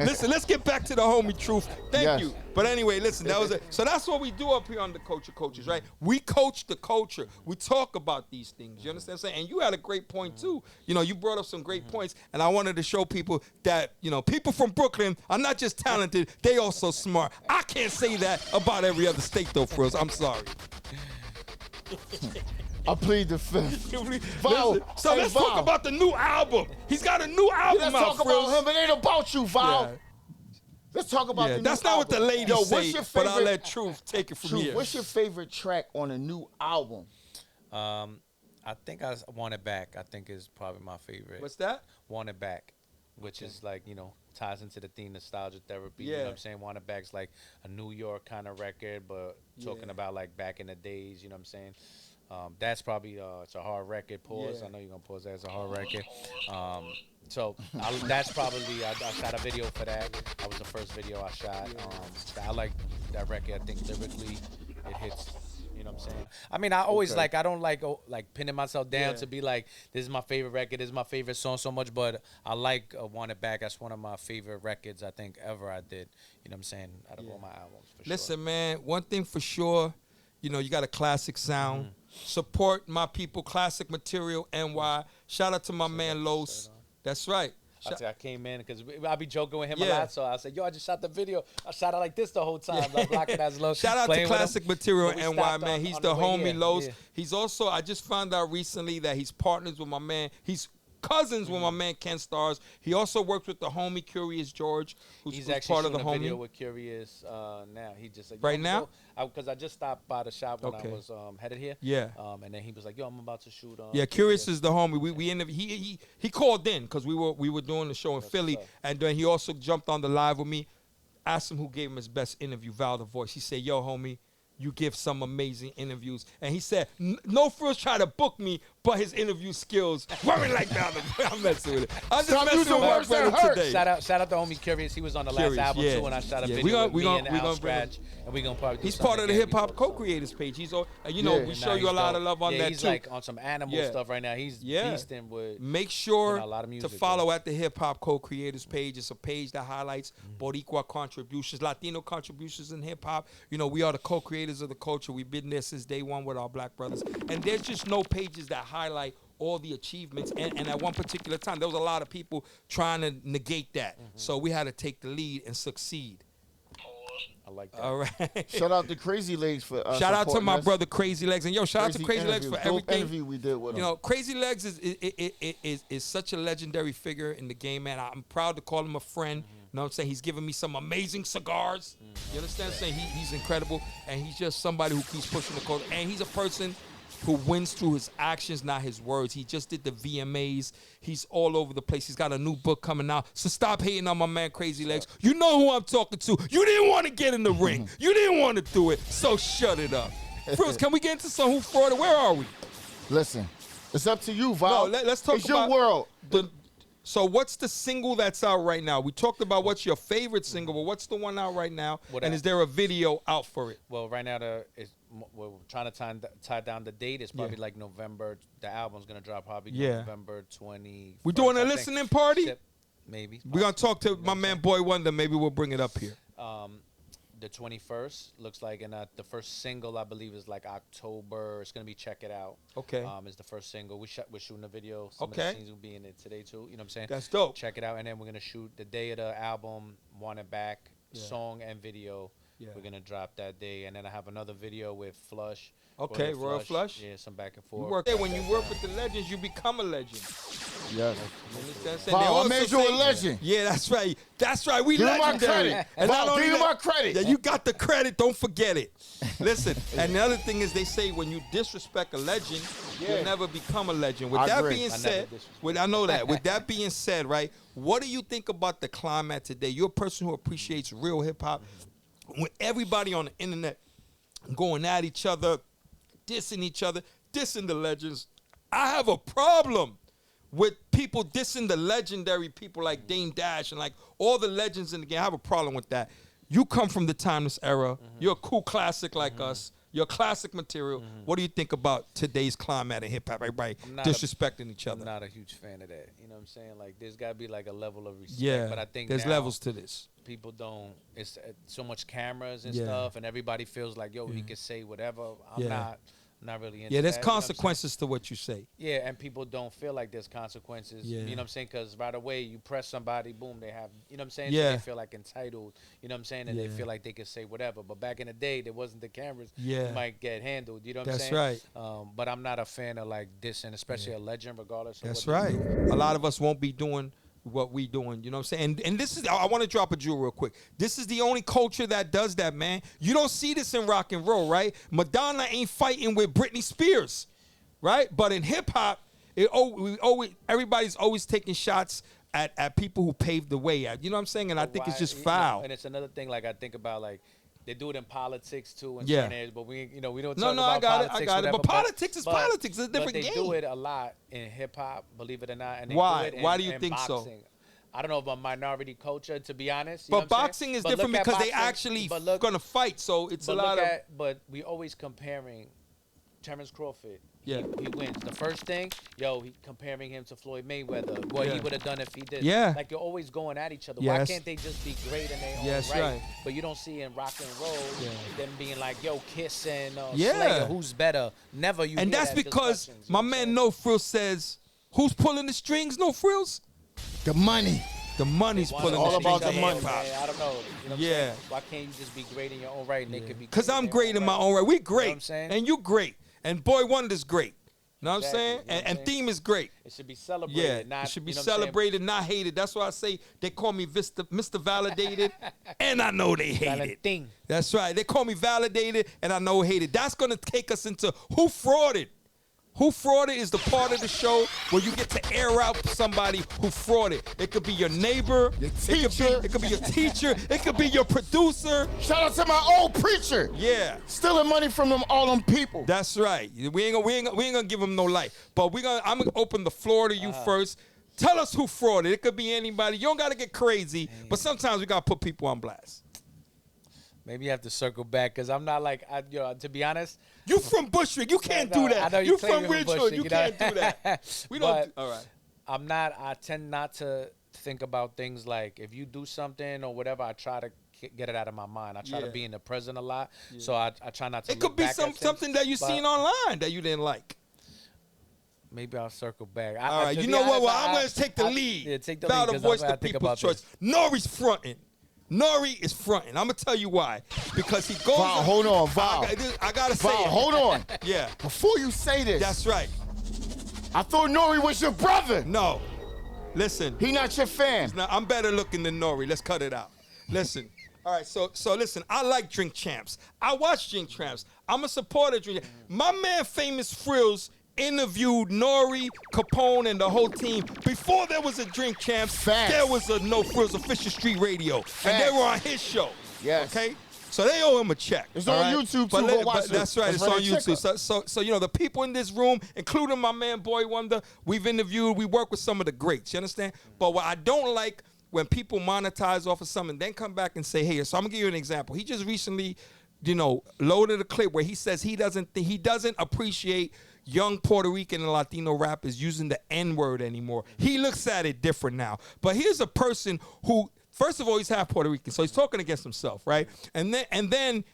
Listen, let's get back to the homie truth. Thank Yes. you. But anyway, listen, that was it. So that's what we do up here on the Culture Coaches, right? We coach the culture. We talk about these things. You understand what I'm saying? And you had a great point too. You know, you brought up some great points, and I wanted to show people that, people from Brooklyn are not just talented, they also smart. I can't say that about every other state though, Frills. I'm sorry. I plead the fifth. Val, so let's talk about the new album. He's got a new album Let's out, talk Frills. about him. It ain't about you, Val. Yeah. Let's talk about the new that's not what the album. ladies Yo, say, what's your but I'll favorite- let Truth take it from Truth, here. what's your favorite track on the new album? I think I Want It Back. I think is probably my favorite. What's that? Want It Back, which is like, ties into the theme nostalgia therapy. You know Yeah. what I'm saying? Want It Back's like a New York kind of record, but talking Yeah. about like back in the days, you know what I'm saying? That's probably, it's a hard record. Pause. Yeah. I know you're going to pause that. It's a hard record. That's probably, I shot a video for that. That was the first video I shot. I like that record. I think lyrically it hits. You know what I'm saying? I mean, I always I don't like pinning myself down to be like, this is my favorite record, this is my favorite song so much, but I like Want It Back. That's one of my favorite records I think ever I did. You know what I'm saying? Out of all my albums, for Listen, man, one thing for sure, you got a classic sound. Support my people, classic material, NY. Shout out to my man Los. That's right. I came in because I be joking with him a Yeah. lot, so I said, "Yo, I just shot the video. I shot it like this the whole time, like blocking as low." Shout out to playing with him. Classic Material But we NY, stopped man. on- He's on the way homie here. Los. Yeah. He's also, I just found out recently that he's partners with my man. He's cousins with my man Ken Stars. He also works with the homie Curious George, who's He's who's actually part of the shooting a video homie. with Curious now. He just like, Right now? Because I just stopped by the shop when Okay. I was headed here. Yeah. And then he was like, "Yo, I'm about to shoot." Yeah, Curious is the homie. We he called in because we were doing the show in Philly, what's up. and then he also jumped on the live with me. Asked him who gave him his best interview, Val the Voice. He said, "Yo, homie, you give some amazing interviews." And he said, "No Frills try to book me, but his interview skills weren't like Val the Voice." I'm messing with it. I'm just Stop messing using with my words that brother hurt. today. Shout out the homie Curious. He was on the Curious, last album yeah. too, and I shot a Yeah, video with me and we Al gonna bring him. Scratch, and we gonna probably. Do He's part of the something Hip Hop again. Co-Creators page. He's all, Yeah. we show you a he's lot dope. of love on that he's too. like on some animal Yeah. stuff right now. He's Yeah. beasting with. Make sure a lot of to music, follow at the Hip Hop Co-Creators page. It's a page that highlights Boricua contributions, Latino contributions in hip hop. We are the co-creators of the culture. We've been there since day one with our black brothers. And there's just no pages that highlight all the achievements. And at one particular time, there was a lot of people trying to negate that. So we had to take the lead and succeed. I like that. All right. Shout out to Crazy Legs for Shout out to supporting my us. brother Crazy Legs, and yo, shout out to Crazy Legs for Dope everything. interview we did with him. You know, Crazy Legs is such a legendary figure in the game, man. I'm proud to call him a friend. You know what I'm saying? He's giving me some amazing cigars. You understand what I'm saying? He's incredible, and he's just somebody who keeps pushing the code. And he's a person who wins through his actions, not his words. He just did the VMAs. He's all over the place. He's got a new book coming out. So stop hating on my man Crazy Legs. You know who I'm talking to. You didn't want to get in the ring. You didn't want to do it. So shut it up. Frills, can we get into some who fraud? Where are we? Listen, it's up to you, Val. No, let's talk it's about your world. So what's the single that's out right now? We talked about what's your favorite single, but what's the one out right now? And is there a video out for it? Well, right now we're trying to tie down the date. It's probably like November. The album's gonna drop probably November 20. We doing a listening party? Maybe. We're gonna talk to my man Boy Wonder. Maybe we'll bring it up here. The 21st looks like, and the first single I believe is like October. It's gonna be Check It Out. Okay. Is the first single. We're shooting a video. Some of the scenes will be in it today too. You know what I'm saying? That's dope. Check It Out, and then we're gonna shoot the day of the album, Want It Back, song and video. Yeah. We're gonna drop that day, and then I have another video with Flush. Okay, Royal Flush. Yeah, some back and You forth. work there. When you work with the legends, you become a legend. Yes. You understand what I'm saying? They Val, I also made you a say- legend. Yeah, that's right. That's right. We Give him my legendary. credit. And Val, not only give him that- my credit. Yeah, you got the credit. Don't forget it. Listen, and the other thing is they say when you disrespect a legend, you'll never become a legend. With I that agree. being I never said, I know that. With that being said, right, what do you think about the climate today? You're a person who appreciates real hip hop. When everybody on the internet going at each other, dissing each other, dissing the legends, I have a problem with people dissing the legendary people like Dame Dash and like all the legends in the game. I have a problem with that. You come from the timeless era. You're a cool classic like us. You're classic material. What do you think about today's climate in hip hop? Everybody disrespecting each other. I'm not a huge fan of that. You know what I'm saying? Like, there's got to be like a level of respect. Yeah, but I think there's now levels to this. people don't. It's so much cameras and Yeah. stuff, and everybody feels like, yo, he can say whatever. I'm Yeah. not really into Yeah, there's that, you know what I'm saying? consequences to what you say. Yeah, and people don't feel like there's consequences. Yeah. You know what I'm saying? Because right away you press somebody, boom, they have. You know what I'm saying? Yeah. So they feel like entitled. You know what I'm saying? And they Yeah. feel like they can say whatever. But back in the day, there wasn't the cameras. Yeah. You might get handled. You know what I'm That's saying? right. But I'm not a fan of like dissing, especially a legend, regardless. Of That's what they right. do. A lot of us won't be doing what we doing. You know what I'm saying? And this is, I want to drop a jewel real quick. This is the only culture that does that, man. You don't see this in rock and roll, right? Madonna ain't fighting with Britney Spears, right? But in hip hop, everybody's always taking shots at people who paved the way. You know what I'm saying? And I think it's just You know, foul. and it's another thing. Like I think about like. They do it in politics too, in Yeah. certain areas, but we don't No, talk no, about I got it, politics. I got it. whatever, But politics is politics. It's a different but they game. do it a lot in hip hop, believe it or not. And they Why? Do it Why in, do you in think so? boxing. I don't know about minority culture, to be honest. You know But what I'm boxing saying? is But different look at because they boxing, actually but look- gonna fight. So it's a but lot look of. at, but we always comparing Terrence Crawford. Yeah. He wins. The first thing, he comparing him to Floyd Mayweather. What Yeah. he would have done if he did. Yeah. Like you're always going at each other. Yes. Why can't they just be great in their own Yes, right? right. But you don't see in rock and roll them being like, Kiss and Yeah. Slayer, who's better? Never you. And hear that's that because discussions, you my know what I'm man saying? No Frills says, who's pulling the strings, No Frills? The money. The money's They pulling wanna the all push about strings each the of other, money. hip hop. man. I don't know. You know what I'm Yeah. saying? Why can't you just be great in your own right and they could be Because great I'm their great in my right? own right. We You know great. what I'm saying? And you great. And Boy Wonder's great. Know what I'm Exactly, saying? you know what I'm And saying? Theme is great. It should be celebrated. Yeah, not, it should be you know what I'm saying? celebrated, not hated. That's why I say they call me Mr. Validated, and I know they hate it. Valentine. That's right. They call me validated, and I know hated. That's gonna take us into who frauded. Who frauded is the part of the show where you get to air out somebody who frauded. It could be your neighbor, Your It teacher. could be your teacher, it could be your producer. Shout out to my old preacher. Yeah. Stealing money from all them people. That's right. We ain't gonna give them no light. But I'm gonna open the floor to you first. Tell us who frauded. It could be anybody. You don't gotta get crazy, but sometimes we gotta put people on blast. Maybe you have to circle back because I'm not like, to be honest. You from Bushwick. You can't No, do that. I know you claim from you're Ridgewood. Bushwick, You you know? can't do that. We don't. But All right. I tend not to think about things like if you do something or whatever, I try to get it out of my mind. I try to Yeah. be in the present a lot. So I try not to It look could be back at things, something that you but seen online that you didn't like. Maybe I'll circle back. All right. To You be know what? honest, Well, I'm going to take the lead. Yeah, take the Bow lead the 'cause voice I to think people's about choice. this. Nori's fronting. Nori is fronting. I'm gonna tell you why. Because he goes. Val, hold on, Val. I gotta say Val, it. hold on. Yeah. Before you say this, That's right. I thought Nori was your brother. No. Listen. He not your fan. Now, I'm better looking than Nori. Let's cut it out. Listen. All right, so listen, I like Drink Champs. I watch Drink Champs. I'm a supporter of Drink Champs. My man Famous Frills interviewed Nori, Capone, and the whole team. Before there was a Drink Champs, Facts. there was a No Frills Official Street Radio. Facts. And they were on his show. Yes. Okay? So they owe him a check. It's all on right? YouTube, too. But Go watch it. that's right. That's It's on right, check YouTube. So you know, the people in this room, including my man Boy Wonder, we've interviewed, we work with some of the greats. You understand? But what I don't like when people monetize off of something, then come back and say, hey, so I'm gonna give you an example. He just recently, loaded a clip where he says he doesn't appreciate young Puerto Rican and Latino rappers using the N-word anymore. He looks at it different now. But here's a person who, first of all, he's half Puerto Rican, so he's talking against himself, right? And then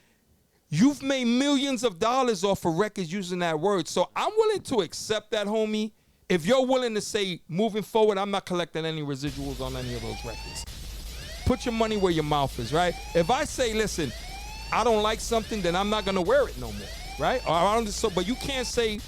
you've made millions of dollars off of records using that word. So I'm willing to accept that, homie. If you're willing to say, moving forward, I'm not collecting any residuals on any of those records. Put your money where your mouth is, right? If I say, listen, I don't like something, then I'm not gonna wear it no more, right? But you can't say,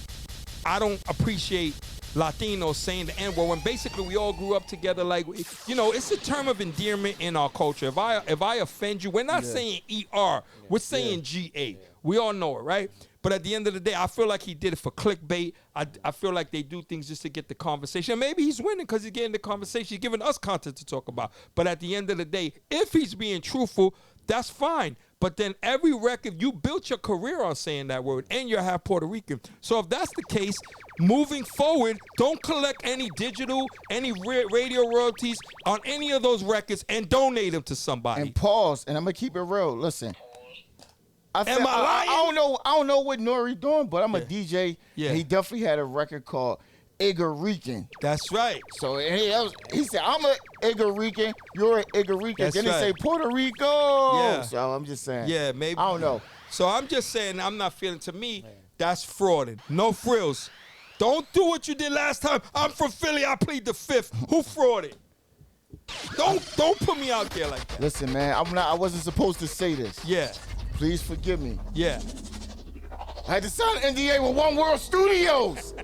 I don't appreciate Latinos saying the N-word when basically we all grew up together. Like, it's a term of endearment in our culture. If I offend you, we're not saying ER, we're saying GA. We all know it, right? But at the end of the day, I feel like he did it for clickbait. I feel like they do things just to get the conversation. And maybe he's winning because he's getting the conversation. He's giving us content to talk about. But at the end of the day, if he's being truthful, that's fine. But then every record, you built your career on saying that word, and you're half Puerto Rican. So if that's the case, moving forward, don't collect any digital, any radio royalties on any of those records and donate them to somebody. And pause, and I'm gonna keep it real. Listen. Am I lying? I don't know what Nori doing, but I'm a DJ. Yeah. And he definitely had a record called Igarican. That's right. So and he said, I'm a Igarican, you're an Igarican. That's Then he right. say Puerto Rico. Yeah. So I'm just saying. Yeah, maybe. I don't know. So I'm just saying, I'm not feeling. To me, that's frauding. No frills. Don't do what you did last time. I'm from Philly. I plead the fifth. Who frauded? Don't put me out there like that. Listen, man, I wasn't supposed to say this. Yeah. Please forgive me. Yeah. I had to sign an NDA with One World Studios.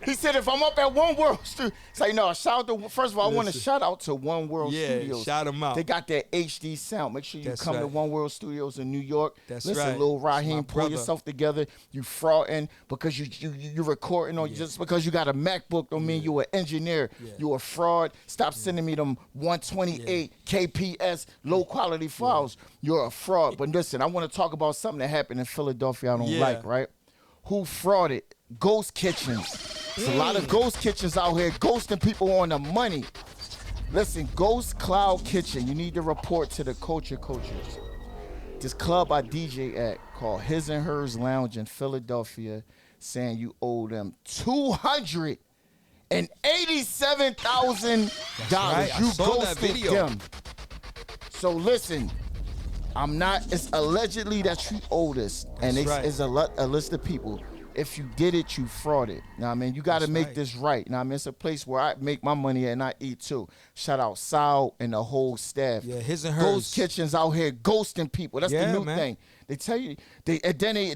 He said if I'm up at One World Studios, it's like, no, shout out to, first of all, I want to shout out to One World Studios. Shout them out. They got that HD sound. Make sure you That's come to right. One World Studios in New York. That's Listen, right. Lil That's my Raheem, pull brother. yourself together. You frauding because you're recording on just because you got a MacBook don't mean you an engineer. You a fraud. Stop sending me them 128 KPS low quality files. You're a fraud. But listen, I want to talk about something that happened in Philadelphia I don't like, right? Who frauded? Ghost kitchens. There's a lot of ghost kitchens out here ghosting people on the money. Listen, Ghost Cloud Kitchen, you need to report to the culture coaches. This club I DJ at called His and Hers Lounge in Philadelphia saying you owe them $287,000. right. I You saw that ghosted video. them. So listen, it's allegedly that you owe this. And That's right. it's a list of people. If you did it, you frauded. Now, I mean, you got to That's make right. this right. Now, I mean, it's a place where I make my money and I eat too. Shout out Sal and the whole staff. Yeah, His and Hers. Ghost kitchens out here ghosting people. That's Yeah, the new man. thing. They tell you, then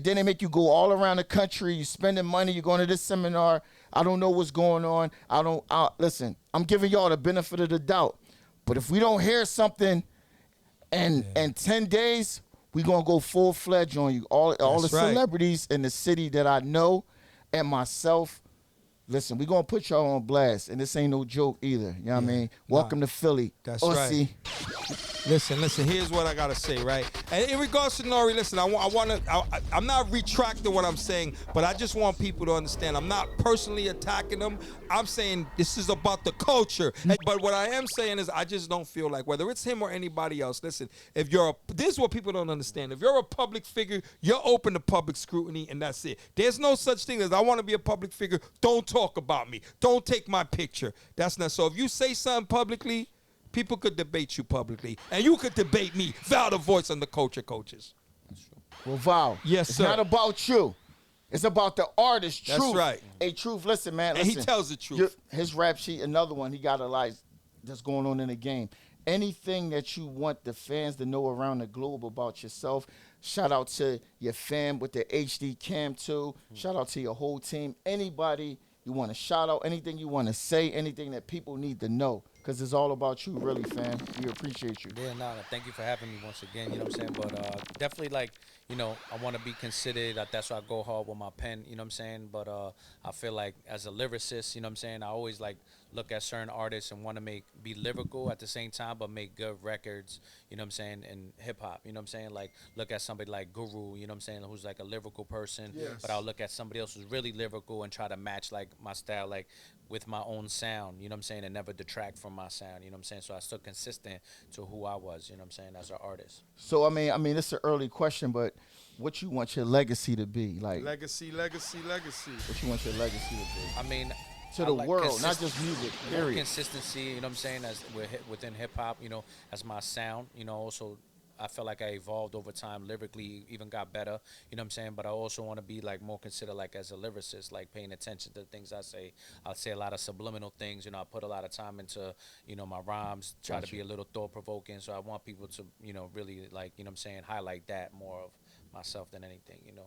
they make you go all around the country. You spending money. You're going to this seminar. I don't know what's going on. Listen, I'm giving y'all the benefit of the doubt. But if we don't hear something in 10 days, we gonna go full-fledged on you. All the That's right. celebrities in the city that I know and myself, listen, we gonna put y'all on blast. And this ain't no joke either. You know what I mean? Welcome to Philly. That's Aussie. Listen, here's what I gotta say, right? And in regards to Nori, listen, I'm not retracting what I'm saying, but I just want people to understand I'm not personally attacking them. I'm saying this is about the culture. But what I am saying is I just don't feel like, whether it's him or anybody else, listen, this is what people don't understand. If you're a public figure, you're open to public scrutiny, and that's it. There's no such thing as I want to be a public figure, don't talk about me. Don't take my picture. That's not so. If you say something publicly, people could debate you publicly, and you could debate me. Val the voice on the Culture Coaches. Well, Val, Yes, it's sir. not about you. It's about the artist, That's Truth. right. Hey, Truth, listen, man. And he listen. tells the truth. His rap sheet, another one, he got a lot that's going on in the game. anything that you want the fans to know around the globe about yourself. Shout out to your fam with the HD cam too. Shout out to your whole team. Anybody you want to shout out, anything you want to say, anything that people need to know. Because it's all about you, really, fam. We appreciate you. Yeah, no, thank you for having me once again, you know what I'm saying? But definitely, like, you know, I want to be considered. That's why I go hard with my pen, you know what I'm saying? But I feel like as a lyricist, you know what I'm saying, I always, like, look at certain artists and want to be lyrical at the same time, but make good records, you know what I'm saying, in hip-hop, you know what I'm saying? Like, look at somebody like Guru, you know what I'm saying, who's, like, a lyrical person. Yes. But I'll look at somebody else who's really lyrical and try to match, like, my style, like, with my own sound, you know what I'm saying, and never detract from my sound, you know what I'm saying? So I still consistent to who I was, you know what I'm saying, as an artist. So, I mean, it's an early question, but what you want your legacy to be? Like, Legacy. what you want your legacy to be? I mean, To I the like world, not just music, more period. consistency, you know what I'm saying, as within hip-hop, you know, as my sound, you know, also I feel like I evolved over time lyrically, even got better, you know what I'm saying? But I also want to be, like, more considered, like, as a lyricist, like, paying attention to the things I say. I'll say a lot of subliminal things, you know, I put a lot of time into, you know, my rhymes, try to be a little thought-provoking. So I want people to, you know, really, like, you know what I'm saying, highlight that more of myself than anything, you know?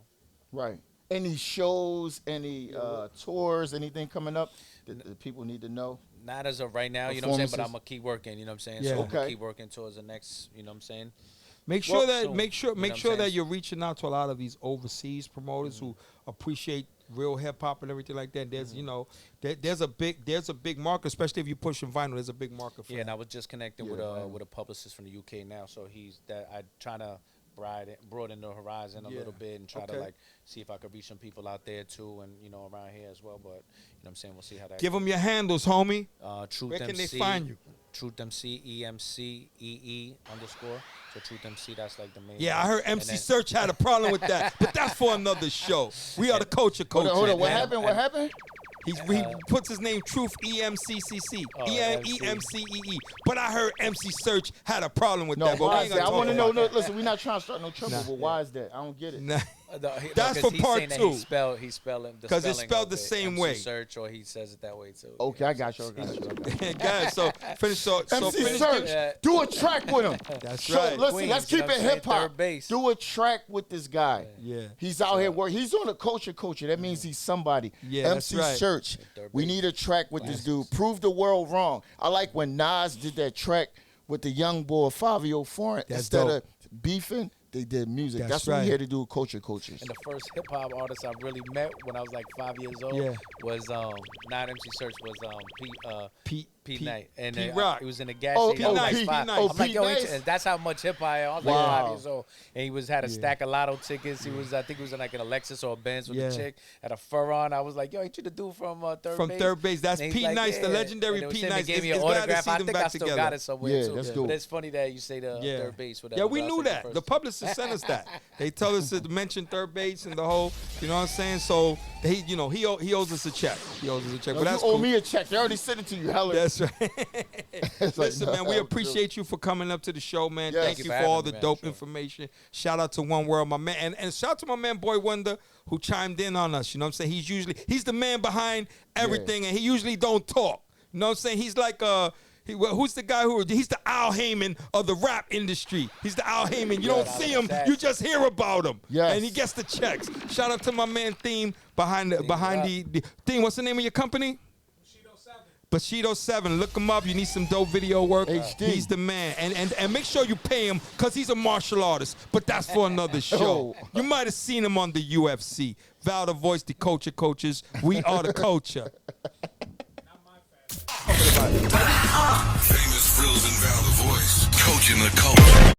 Right. Any shows, any tours, anything coming up that people need to know? Not as of right now, you know what I'm saying, but I'm Performances? going to keep working, you know what I'm saying? Yeah. So I'm going Okay. to keep working towards the next, you know what I'm saying? Make sure that soon, make sure you know what I'm that saying? you're reaching out to a lot of these overseas promoters who appreciate real hip hop and everything like that. There's you know there's a big market, especially if you're pushing vinyl. There's a big market for Yeah, and that. I was just connecting with a publicist from the UK now, so I trying to broaden the horizon a little bit and try to, like, see if I could reach some people out there too, and, you know, around here as well. But, you know what I'm saying, we'll see how that Give goes. them your handles, homie. Truth Where can MC, they find you? Truth MC, EMCEE_. So Truth MC, that's like the main. Yeah, I heard And MC then- Search had a problem with that, but that's for another show. We are the culture Hold coaches. on. What man. happened? What happened? He puts his name Truth EMCCC. MC. EMCEE. But I heard MC Search had a problem with No, that. But we why ain't is gonna that? I talk want to know. about No, listen, we're not trying to start no trouble, Nah. but why is that? I don't get it. that. That's for part saying that two. He's spelling the 'Cause it's spelling spelled of the it, same MC way. Search, or he says it that way too. Okay, I got you. Guys, so finish. So MC finish. Search, Yeah. do a track with him. That's So, right. listen, Queens, let's you keep know it what I'm saying? hip hop. Third base. Do a track with this guy. Yeah. He's out here working. He's on a culture. That means he's somebody. Yeah, MC that's right. Search. Third We base. need a track with this dude. Prove the world wrong. I like when Nas did that track with the young boy Fabio Foreign. That's Instead dope. of beefing, they did music. That's That's what right. we here to do with culture coaches. And the first hip hop artist I really met when I was like 5 years old Yeah. was not MC Search, was Pete Knight, and Pete then Rock. It was in the gas Oh, station. I was Pete like Knight, five. Pete Knight. Oh, I'm like, Pete yo, Knight. and that's how much hip I am. I was like Wow. 5 years old, and he had a stack of lotto tickets. He was, I think, he was in like an Lexus or a Benz with Yeah. a chick, had a fur on. I was like, yo, ain't you the dude from third From base? Third Base. That's And he's Pete Nice, the legendary And it was Pete him. He Nice. gave me It's an glad to autograph. see I them think I back still together. got it somewhere Yeah, too. that's dope. But it's funny that you say the Yeah. third base. Whatever, Yeah, we but I knew said the that. first The publicist sent us that. They told us to mention Third Base and the whole, you know what I'm saying? So he, you know, he owes us a check. He owes us a check. No, But that's you owe cool. me a check. They already sent it to you. Hella. That's right. It's like, Listen, no, man, we no, appreciate you for coming up to the show, man. Yes. Thank Thank you you for for all having the me, man. dope Sure. information. Shout out to One World, my man. And shout out to my man, Boy Wonder, who chimed in on us. You know what I'm saying? He's the man behind everything, and he usually don't talk. You know what I'm saying? He's like, who's the guy he's the Al Heyman of the rap industry. He's the Al Heyman. You don't see him, you just hear about him. Yes. And he gets the checks. Shout out to my man Theme behind the Theme. What's the name of your company? Bushido 7. Look him up. You need some dope video work. HD. He's the man. And make sure you pay him because he's a martial artist. But that's for another show. Oh. You might have seen him on the UFC. Val the Voice, the culture coaches. We are the culture. Famous Frills and Val the Voice, coaching the culture.